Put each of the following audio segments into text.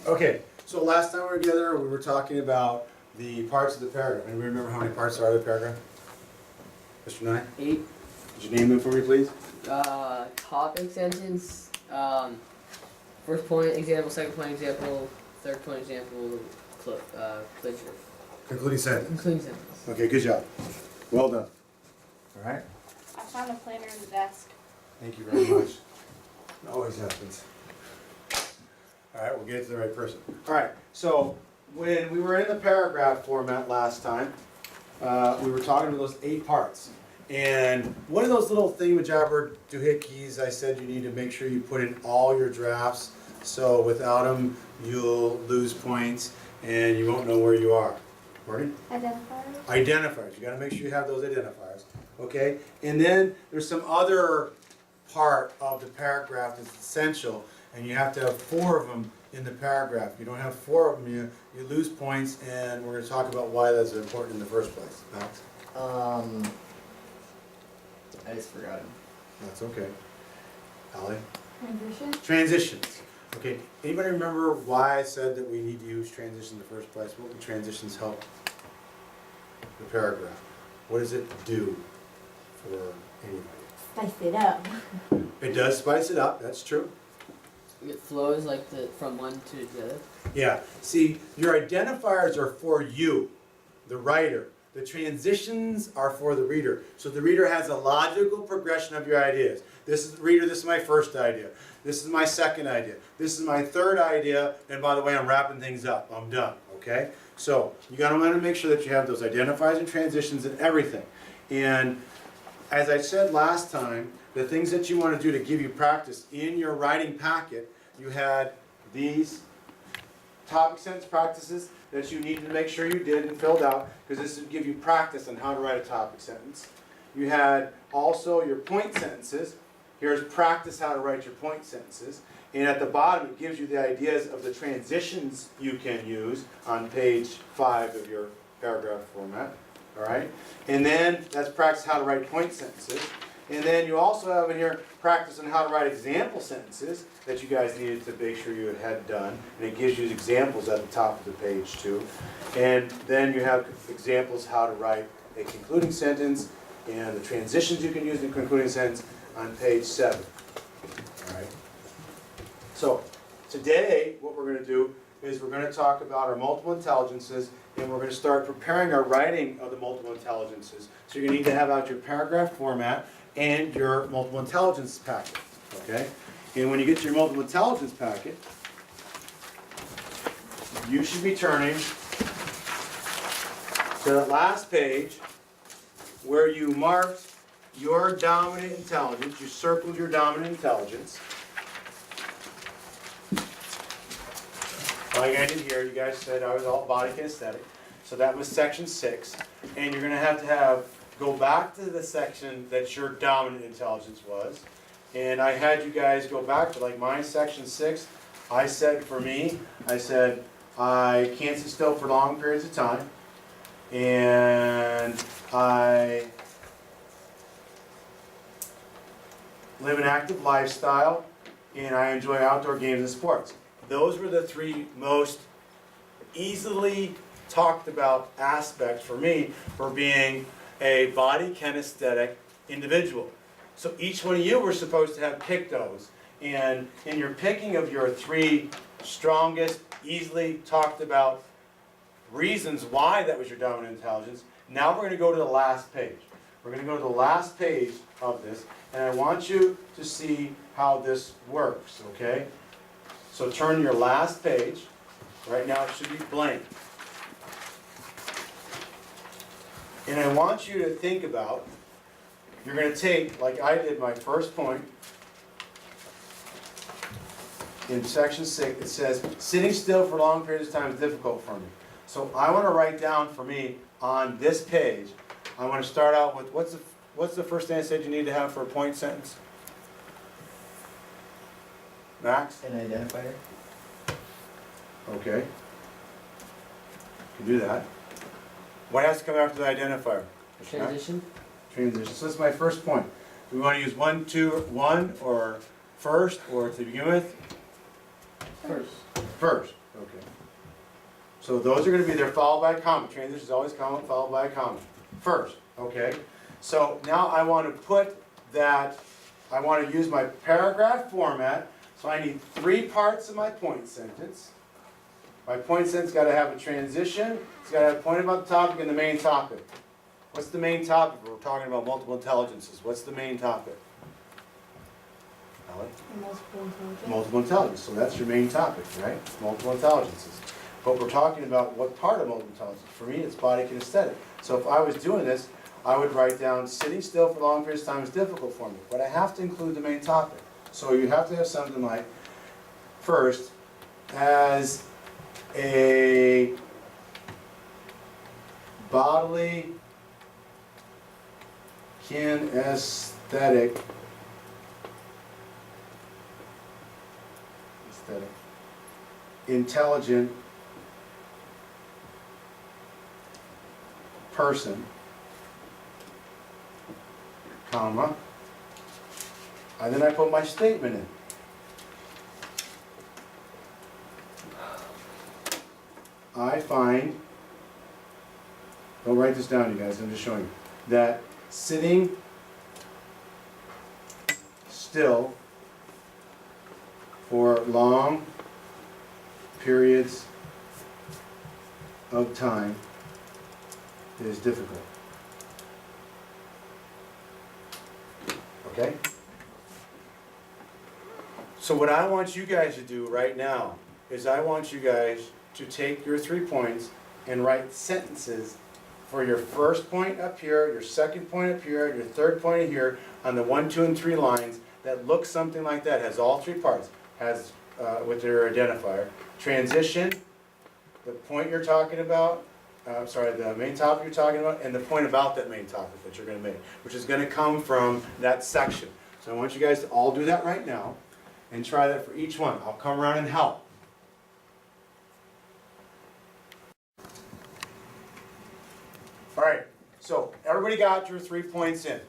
Okay, so last time we were together, we were talking about the parts of the paragraph. Anybody remember how many parts there are of the paragraph? Mr. Nye? 8. Could you name them for me, please? Topic sentence. First point example, second point example, third point example, closure. Concluding sentence. Concluding sentence. Okay, good job. Well done. All right. I found a planner in the desk. Thank you very much. It always happens. All right, we'll get it to the right person. All right, so when we were in the paragraph format last time, we were talking about those 8 parts. And one of those little thingamajabber doohickeys, I said you need to make sure you put in all your drafts. So without them, you'll lose points and you won't know where you are. Morgan? Identifiers. Identifiers. You got to make sure you have those identifiers. Okay? And then there's some other part of the paragraph that's essential, and you have to have 4 of them in the paragraph. If you don't have 4 of them, you lose points, and we're going to talk about why that's important in the first place. Max? I just forgot him. That's okay. Allie? Transition. Transitions. Okay. Anybody remember why I said that we need to use transitions in the first place? What would transitions help the paragraph? What does it do for anybody? Spice it up. It does spice it up, that's true. It flows like from one to the other. Yeah, see, your identifiers are for you, the writer. The transitions are for the reader. So the reader has a logical progression of your ideas. This is, reader, this is my first idea. This is my second idea. This is my third idea. And by the way, I'm wrapping things up. I'm done, okay? So you gotta want to make sure that you have those identifiers and transitions and everything. And as I said last time, the things that you want to do to give you practice in your writing packet, you had these topic sentence practices that you needed to make sure you did and filled out, because this would give you practice on how to write a topic sentence. You had also your point sentences. Here's practice how to write your point sentences. And at the bottom, it gives you the ideas of the transitions you can use on page 5 of your paragraph format. All right? And then that's practice how to write point sentences. And then you also have in here practice on how to write example sentences that you guys needed to make sure you had done. And it gives you examples at the top of the page too. And then you have examples how to write a concluding sentence and the transitions you can use in a concluding sentence on page 7. All right. So today what we're going to do is we're going to talk about our multiple intelligences, and we're going to start preparing our writing of the multiple intelligences. So you're going to need to have out your paragraph format and your multiple intelligence packet, okay? And when you get to your multiple intelligence packet, you should be turning to the last page where you marked your dominant intelligence. You circled your dominant intelligence. Like I did here, you guys said I was all body kinesthetic. So that was section 6. And you're going to have go back to the section that your dominant intelligence was. And I had you guys go back to like my section 6. I said for me, I said I can't sit still for long periods of time. And I live an active lifestyle. And I enjoy outdoor games and sports. Those were the 3 most easily talked about aspects for me for being a body kinesthetic individual. So each one of you were supposed to have picked those. And in your picking of your 3 strongest, easily talked about reasons why that was your dominant intelligence, now we're going to go to the last page. We're going to go to the last page of this, and I want you to see how this works, okay? So turn your last page. Right now it should be blank. And I want you to think about, you're going to take, like I did my first point, in section 6, it says, sitting still for long periods of time is difficult for me. So I want to write down for me on this page, I want to start out with, what's the first thing I said you need to have for a point sentence? Max? An identifier. Okay. You can do that. What has to come after the identifier? Transition. Transition. So that's my first point. Do we want to use 1, 2, 1, or first, or to begin with? First. First. So those are going to be there followed by a comma. Transition is always comma followed by a comma. First, okay? So now I want to put that, I want to use my paragraph format. So I need 3 parts of my point sentence. My point sentence got to have a transition. It's got to have a point about the topic and the main topic. What's the main topic? We're talking about multiple intelligences. What's the main topic? Alex? Multiple intelligence. Multiple intelligence. So that's your main topic, right? Multiple intelligences. But we're talking about what part of multiple intelligence. For me, it's body kinesthetic. So if I was doing this, I would write down sitting still for long periods of time is difficult for me. But I have to include the main topic. So you have to have something like, first, as a bodily kinesthetic intelligent person, comma, and then I put my statement in. I find, don't write this down, you guys, I'm just showing you, that sitting still for long periods of time is difficult. Okay? So what I want you guys to do right now is I want you guys to take your 3 points and write sentences for your first point up here, your second point up here, your third point here on the 1, 2, and 3 lines that look something like that, has all 3 parts, has with their identifier, transition, the point you're talking about, the main topic you're talking about, and the point about that main topic that you're going to make, which is going to come from that section. So I want you guys to all do that right now and try that for each one. I'll come around and help. All right, so everybody got your 3 points in,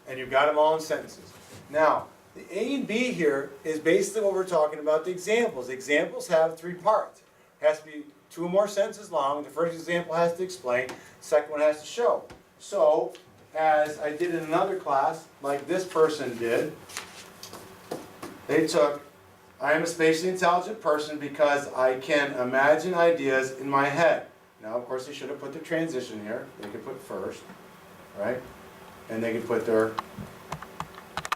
and you've got them all in sentences. Now, the A and B here is basically what we're talking about, the examples. The examples have 3 parts. It has to be 2 or more sentences long. The first example has to explain, the second one has to show. So, as I did in another class, like this person did, they took, I am a spatially intelligent person because I can imagine ideas in my head. Now, of course, they should have put the transition here. They could put first, right? And they could put their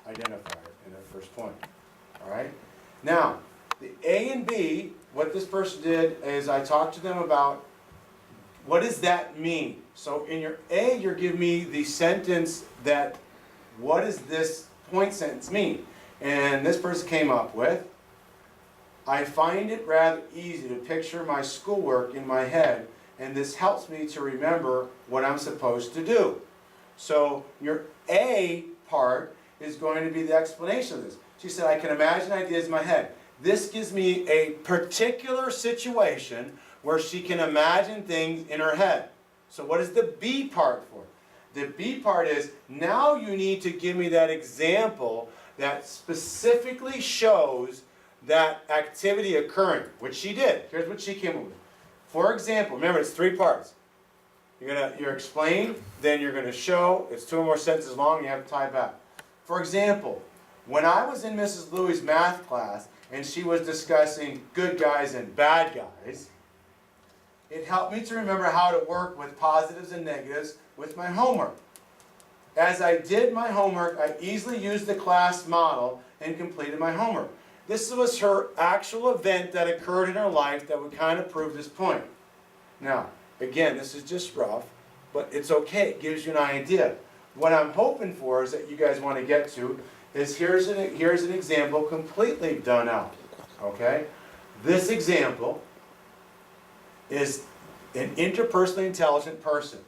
identifier in their first point, all right? Now, the A and B, what this person did is I talked to them about what does that mean? So in your A, you're giving me the sentence that, what does this point sentence mean? And this person came up with, I find it rather easy to picture my schoolwork in my head, and this helps me to remember what I'm supposed to do. So your A part is going to be the explanation of this. She said, I can imagine ideas in my head. This gives me a particular situation where she can imagine things in her head. So what is the B part for? The B part is, now you need to give me that example that specifically shows that activity occurring, which she did. Here's what she came up with. For example, remember it's 3 parts. You're explain, then you're going to show, it's 2 or more sentences long, and you have to tie back. For example, when I was in Mrs. Louie's math class, and she was discussing good guys and bad guys, it helped me to remember how to work with positives and negatives with my homework. As I did my homework, I easily used the class model and completed my homework. This was her actual event that occurred in her life that would kind of prove this point. Now, again, this is just rough, but it's okay. It gives you an idea. What I'm hoping for is that you guys want to get to is here's an example completely done out. Okay? This example is an interpersonally intelligent person.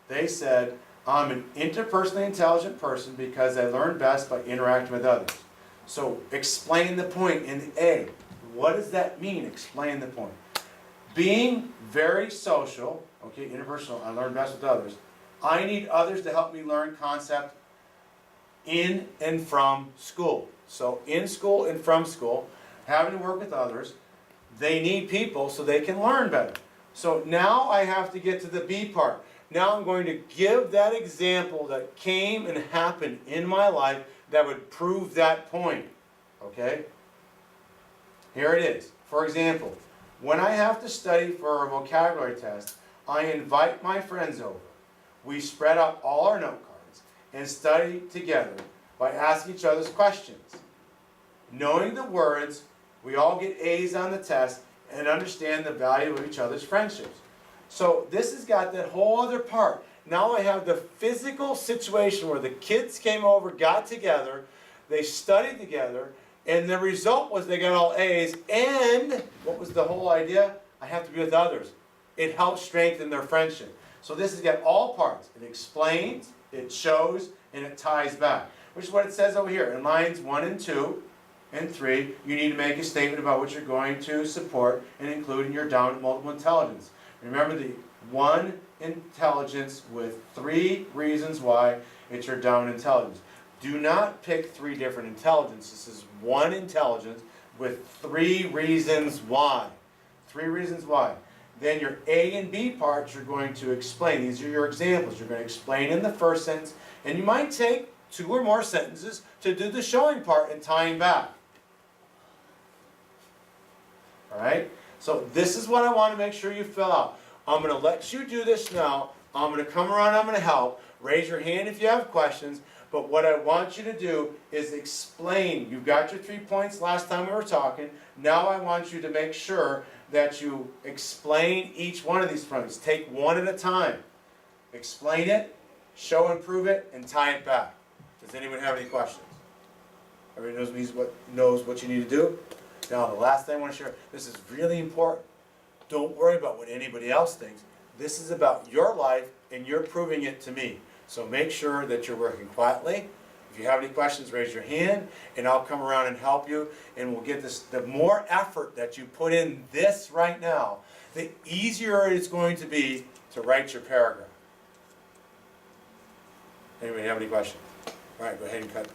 They said, I'm an interpersonally intelligent person because I learn best by interacting with others. So explain the point in the A. What does that mean? Explain the point. Being very social, okay, interpersonal, I learn best with others. I need others to help me learn concept in and from school. So in school and from school, having to work with others, they need people so they can learn better. So now I have to get to the B part. Now I'm going to give that example that came and happened in my life that would prove that point. Okay? Here it is. For example, when I have to study for a vocabulary test, I invite my friends over. We spread out all our note cards and study together by asking each other's questions. Knowing the words, we all get A's on the test and understand the value of each other's friendships. So this has got that whole other part. Now I have the physical situation where the kids came over, got together, they studied together, and the result was they got all A's, and what was the whole idea? I have to be with others. It helps strengthen their friendship. So this has got all parts. It explains, it shows, and it ties back. Which is what it says over here. In lines 1 and 2 and 3, you need to make a statement about what you're going to support and include in your dominant multiple intelligence. Remember the one intelligence with 3 reasons why it's your dominant intelligence. Do not pick 3 different intelligences. This is one intelligence with 3 reasons why. 3 reasons why. Then your A and B parts you're going to explain. These are your examples. You're going to explain in the first sentence, and you might take 2 or more sentences to do the showing part and tying back. Alright? So this is what I want to make sure you fill out. I'm going to let you do this now. I'm going to come around, I'm going to help. Raise your hand if you have questions. But what I want you to do is explain. You've got your 3 points last time we were talking. Now I want you to make sure that you explain each one of these points. Take one at a time. Explain it, show and prove it, and tie it back. Does anyone have any questions? Everybody knows what you need to do? Now the last thing I want to share, this is really important. Don't worry about what anybody else thinks. This is about your life and you're proving it to me. So make sure that you're working quietly. If you have any questions, raise your hand and I'll come around and help you, and we'll get this. The more effort that you put in this right now, the easier it's going to be to write your paragraph. Anybody have any questions? All right, go ahead and cut.